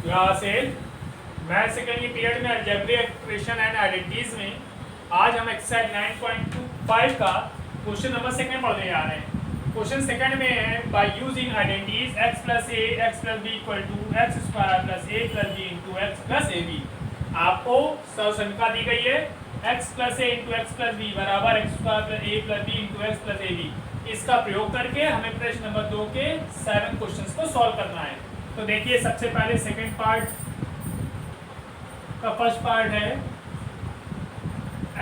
यहाँ से math second period में अलजेब्रिक एक्सप्रेशन एंड आइडेंटिटीज में आज हम एक्सरसाइज 9.25 का क्वेश्चन नंबर सेकंड पढ़ने जा रहे हैं। क्वेश्चन सेकंड में है by using identities x plus A X plus B equal to X square plus A plus B into X plus A B. आपको संख्या दी गई है x plus A into X plus B बराबर X square plus A plus B into X plus A B. इसका प्रयोग करके हमें प्रश्न नंबर 2 के 7 क्वेश्चंस को सॉल्व करना है। तो देखिए सबसे पहले सेकंड पार्ट का फर्स्ट पार्ट है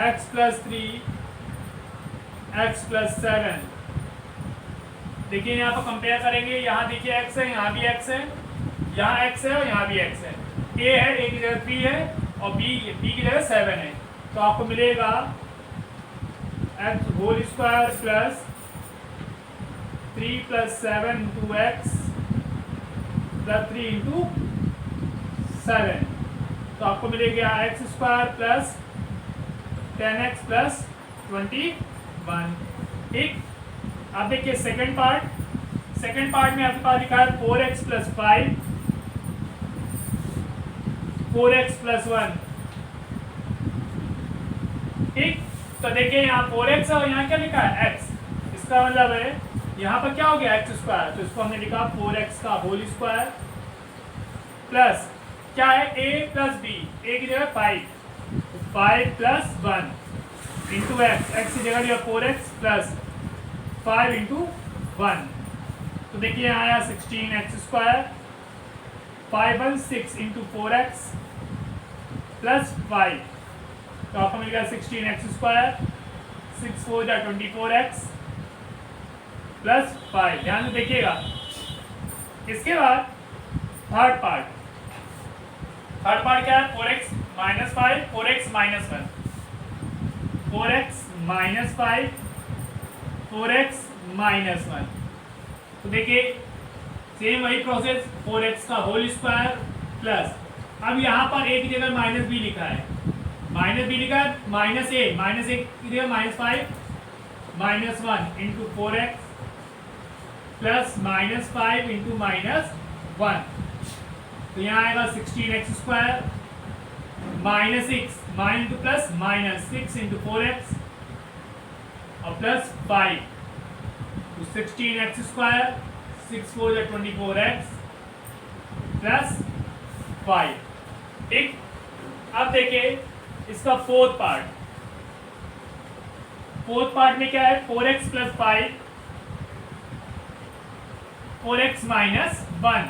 x प्लस 3 x प्लस 7। देखिए यहाँ पर कंपेयर करेंगे, यहाँ देखिए x है, यहाँ भी x है, यहाँ x है और यहाँ भी x है। a है, a की जगह 3 है और b की जगह 7 है। तो आपको मिलेगा x whole square plus 3 plus 7 into X plus 3 into 7। तो आपको मिलेगा x square plus 10x plus 21। ठीक। अब देखिए सेकंड पार्ट में आपके पास लिखा है 4x प्लस 5 4x प्लस 1। ठीक। तो देखिए यहाँ 4x है और यहाँ क्या लिखा है x। इसका मतलब है यहाँ पर क्या हो गया एक्स स्क्वायर, तो इसको हमने लिखा 4x का होल स्क्वायर प्लस क्या है a प्लस b, a की जगह 5 प्लस 1 इंटू एक्स की जगह लिया 4x प्लस 5 इंटू 1। तो देखिए यहाँ आया 16x square 5 1 6 into 4x plus 5। तो आपको मिल गया 16x स्क्वायर 6 4 जा 24x प्लस 5। ध्यान से देखिएगा। इसके बाद थर्ड पार्ट क्या है 4x minus 5 4x minus 1 4x minus 5 4x minus 1। तो देखिए सेम वही प्रोसेस 4x का होल स्क्वायर प्लस, अब यहाँ पर a की जगह माइनस b लिखा है, माइनस a की जगह minus 5 minus 1 into 4x plus minus 5 into minus 1। तो यहाँ आएगा 16x square minus 6 minus into plus minus 6 into 4x और प्लस 5। तो 16x स्क्वायर 6 4 या 24x प्लस 5। ठीक। अब देखिए इसका फोर्थ पार्ट में क्या है 4x प्लस 5 4x माइनस 1।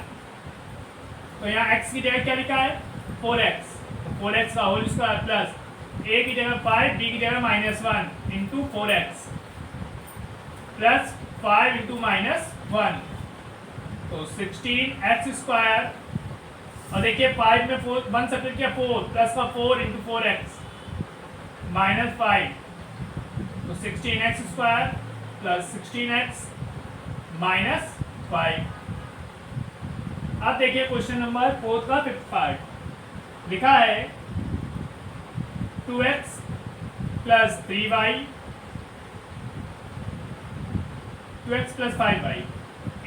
तो यहाँ x की जगह क्या लिखा है 4x, तो 4x का होल स्क्वायर प्लस a की जगह 5 b की जगह minus 1 into 4x plus 5 into minus 1। तो 16x स्क्वायर और देखिए 5 में 4 1 सब्ट्रैक्ट किया 4 प्लस का 4 इंटू 4x माइनस 5। तो 16x square plus 16x minus 5। अब देखिए क्वेश्चन नंबर 4 का फिफ्थ पार्ट लिखा है 2x plus 3y 2x plus 5y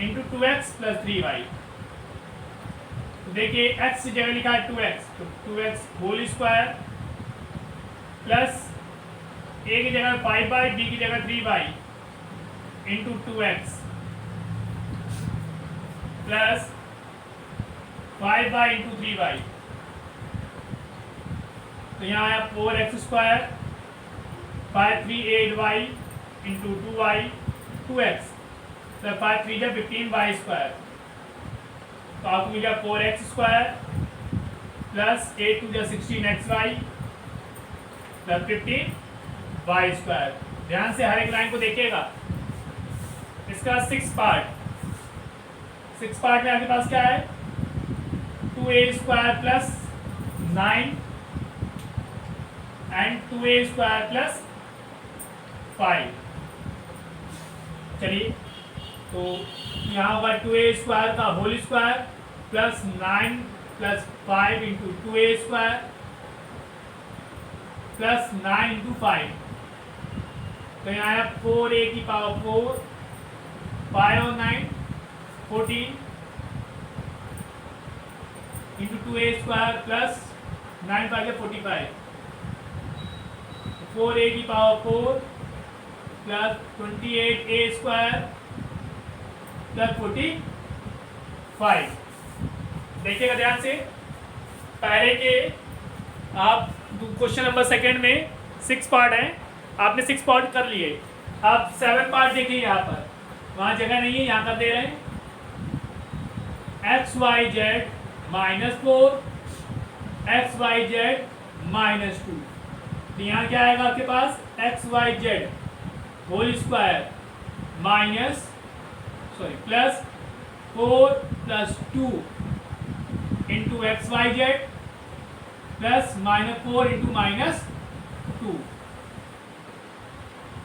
into 2x plus 3y। देखिए x की जगह लिखा है 2x, तो 2x whole square plus a की जगह 5y b की जगह 3y into 2x plus 5y into 3y। तो यहाँ आया 4x square 5 3 8y into 2y 2x plus 5 3 जा 15y स्क्वायर। तो आपको मिल गया 4x स्क्वायर प्लस 8 2 जा 16xy प्लस 15y स्क्वायर। ध्यान से हर एक लाइन को देखिएगा। इसका सिक्स पार्ट में आपके पास क्या है 2a square plus 9 and 2a square plus 5। चलिए तो यहाँ होगा 2a स्क्वायर का whole square plus 9 plus 5 into 2a square plus 9 into 5। तो यहाँ आया 4a की पावर 4 5 और 9 14 into 2a square plus 9 5 45, 4a की power 4 plus 28a square plus 45। देखिएगा ध्यान से, पहले के आप क्वेश्चन नंबर सेकंड में 6 पार्ट हैं, आपने 6 पार्ट कर लिए। आप 7 पार्ट देखिए, यहाँ पर वहाँ जगह नहीं है, यहाँ कर दे रहे हैं X Y Z -4 X Y Z -2। तो यहाँ क्या आएगा आपके पास, X Y Z whole square plus 4 plus 2 into X Y Z plus -4 into -2।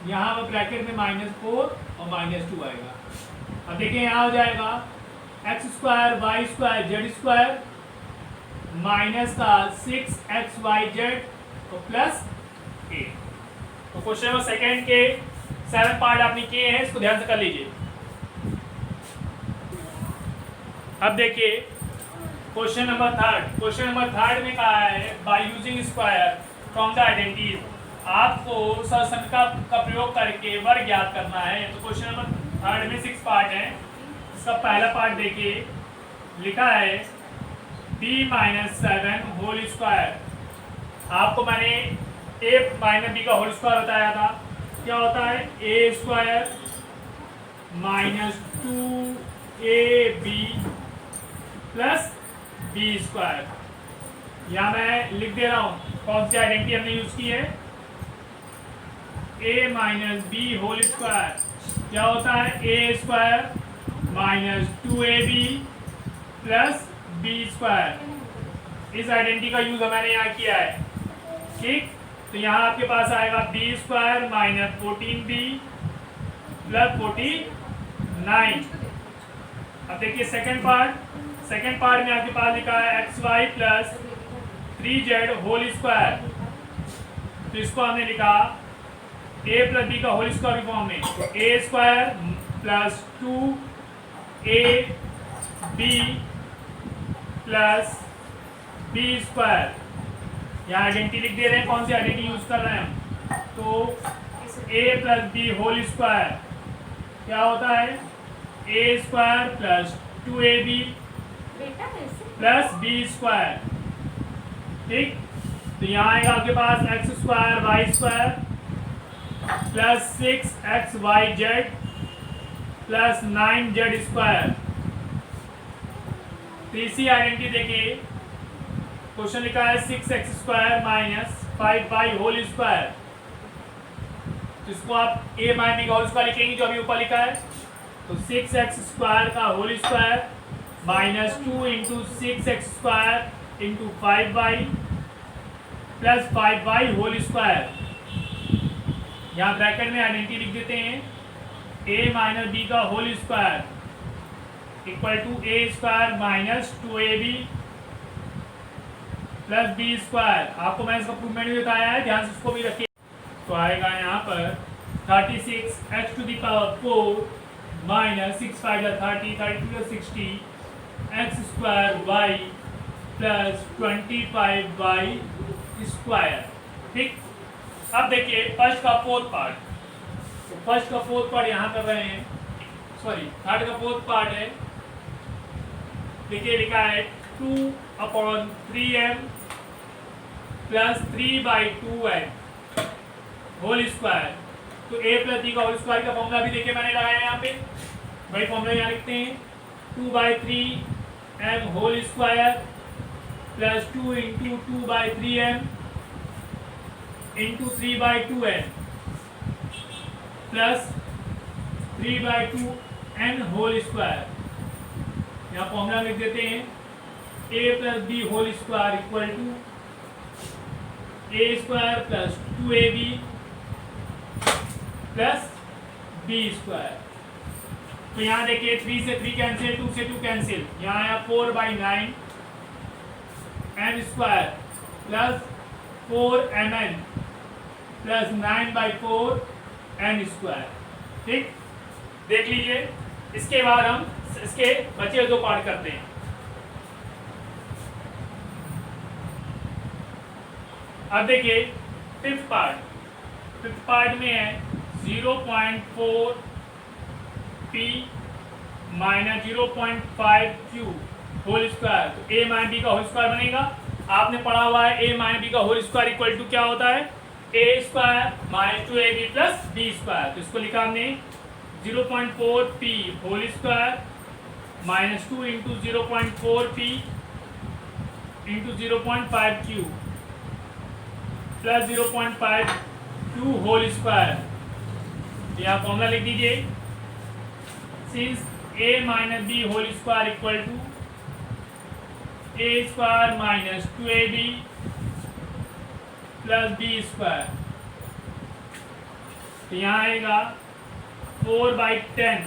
यहाँ पर ब्रैकेट में -4 और -2 आएगा। अब देखिए यहाँ हो जाएगा X square Y square Z square minus का 6 XY जेड और प्लस 8। तो क्वेश्चन नंबर सेकेंड के 7 पार्ट आपने किए हैं, इसको ध्यान से कर लीजिए। अब देखिए क्वेश्चन नंबर थर्ड में कहा है by using square from the identities, आपको सहसंख्या का प्रयोग करके वर्ग ज्ञात करना है। तो क्वेश्चन नंबर थर्ड में 6 पार्ट है। इसका पहला पार्ट देखिए, लिखा है b-7 होल स्क्वायर। आपको मैंने a माइनस b का होल स्क्वायर बताया था, क्या होता है a square -2ab plus b square. यहाँ मैं लिख दे रहा हूँ कौन सी आइडेंटिटी हमने यूज की है, a minus B whole square क्या होता है a square -2ab plus b square. इस आइडेंटिटी का यूज मैंने यहाँ किया है, ठीक। तो यहाँ आपके पास आएगा b स्क्वायर -14b प्लस 49। अब देखिए सेकंड पार्ट में आपके पास लिखा है xy plus 3z whole square. तो इसको हमने लिखा a प्लस b का होल स्क्वायर की फॉर्म में, तो a square plus 2ab plus b square. यहाँ आइडेंटिटी लिख दे रहे हैं, कौन सी आइडेंटिटी यूज कर रहे हैं हम, तो a plus b whole square क्या होता है a square plus 2ab plus b square, ठीक। तो यहाँ आएगा आपके पास X square Y square plus 6xyz plus 9z square. तीसरी आइडेंटिटी देखिए, क्वेश्चन लिखा है 6x square minus 5y whole square. इसको आप a माइनस b का होल स्क्वायर लिखेंगे जो अभी ऊपर लिखा है, तो 6x स्क्वायर का whole square -2 into 6x square into 5y plus 5y whole square. यहाँ ब्रैकेट में आइडेंटिटी लिख देते हैं a माइनस b का whole square equal to a square minus 2ab plus b square. आपको मैंने इसका प्रूवमेंट भी बताया है, ध्यान से उसको भी रखिए। तो आएगा यहाँ पर 36x to the power 4 minus 6 5 30 32 60 x square y plus 25y square, ठीक। अब देखिए फर्स्ट का फोर्थ पार्ट, तो फर्स्ट का फोर्थ पार्ट यहाँ कर रहे हैं, सॉरी थर्ड का फोर्थ पार्ट है। देखिए लिखा है 2/3m plus 3/2n whole square. तो a प्लस b का होल स्क्वायर का फॉर्मूला भी देखिए मैंने लगाया है यहाँ पे, वही फॉर्मूला यहाँ लिखते हैं 2/3m whole square plus 2 into 2/3m into 3/2n plus 3/2n whole square. यहाँ फॉर्मूला लिख देते हैं a plus b whole square equal to a square plus 2ab plus b square. तो यहाँ देखिए 3 से 3 कैंसिल, 2 से 2 कैंसिल, यहाँ आया 4/9 n square plus 4mn plus 9/4 n square, ठीक। देख लीजिए, इसके बाद हम इसके बचे 2 पार्ट करते हैं। अब देखिए फिफ्थ पार्ट में है 0.4 p minus 0.5 q whole square. तो a माइनस b का होल स्क्वायर बनेगा। आपने पढ़ा हुआ है a माइनस b का होल स्क्वायर इक्वल टू क्या होता है, a square minus 2ab plus b square. तो इसको लिखा हमने 0.4 p whole square minus 2 into 0.4 p into 0.5 q plus 0.5 q whole square. यहाँ फॉर्मूला लिख दीजिए, since a minus b whole square equal to a square minus 2ab plus b square. तो यहाँ आएगा 4/10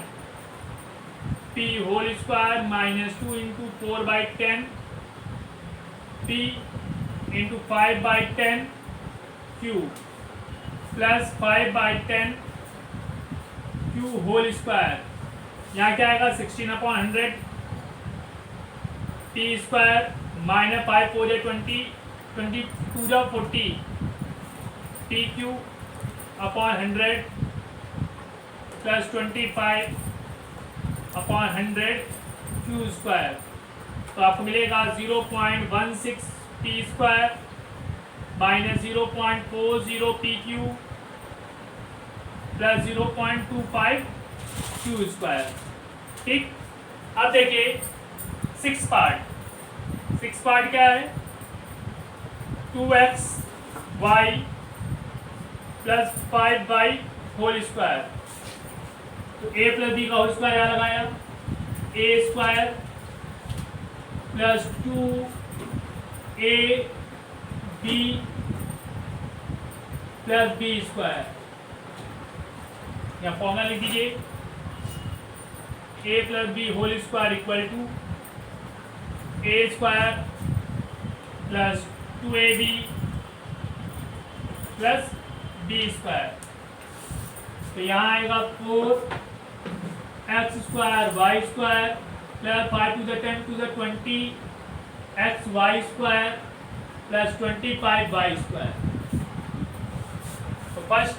p whole square minus 2 into 4/10 p into 5/10 q plus 5/10 q whole square. यहाँ क्या आएगा 16/100 p square minus 5 4 20 22 जा 40 pq upon 100 plus 25 upon 100 q square. तो आपको मिलेगा 0.16 p square minus 0.40 pq plus 0.25 q square. ठीक, अब देखिए सिक्स पार्ट क्या है, 2x y plus 5y whole square. तो a प्लस b का होल स्क्वायर यहाँ लगाया, a square plus 2ab plus b square. यहाँ फॉर्मूला लिख दीजिए, a plus b whole square equal to a square plus 2ab plus b square. तो यहाँ आएगा 4x square y square plus 5 to the 10 to the 20 xy square plus 25y square. तो first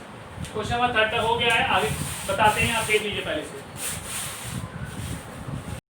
question number 3 तक हो गया है, आगे बताते हैं, आप देख लीजिए पहले से।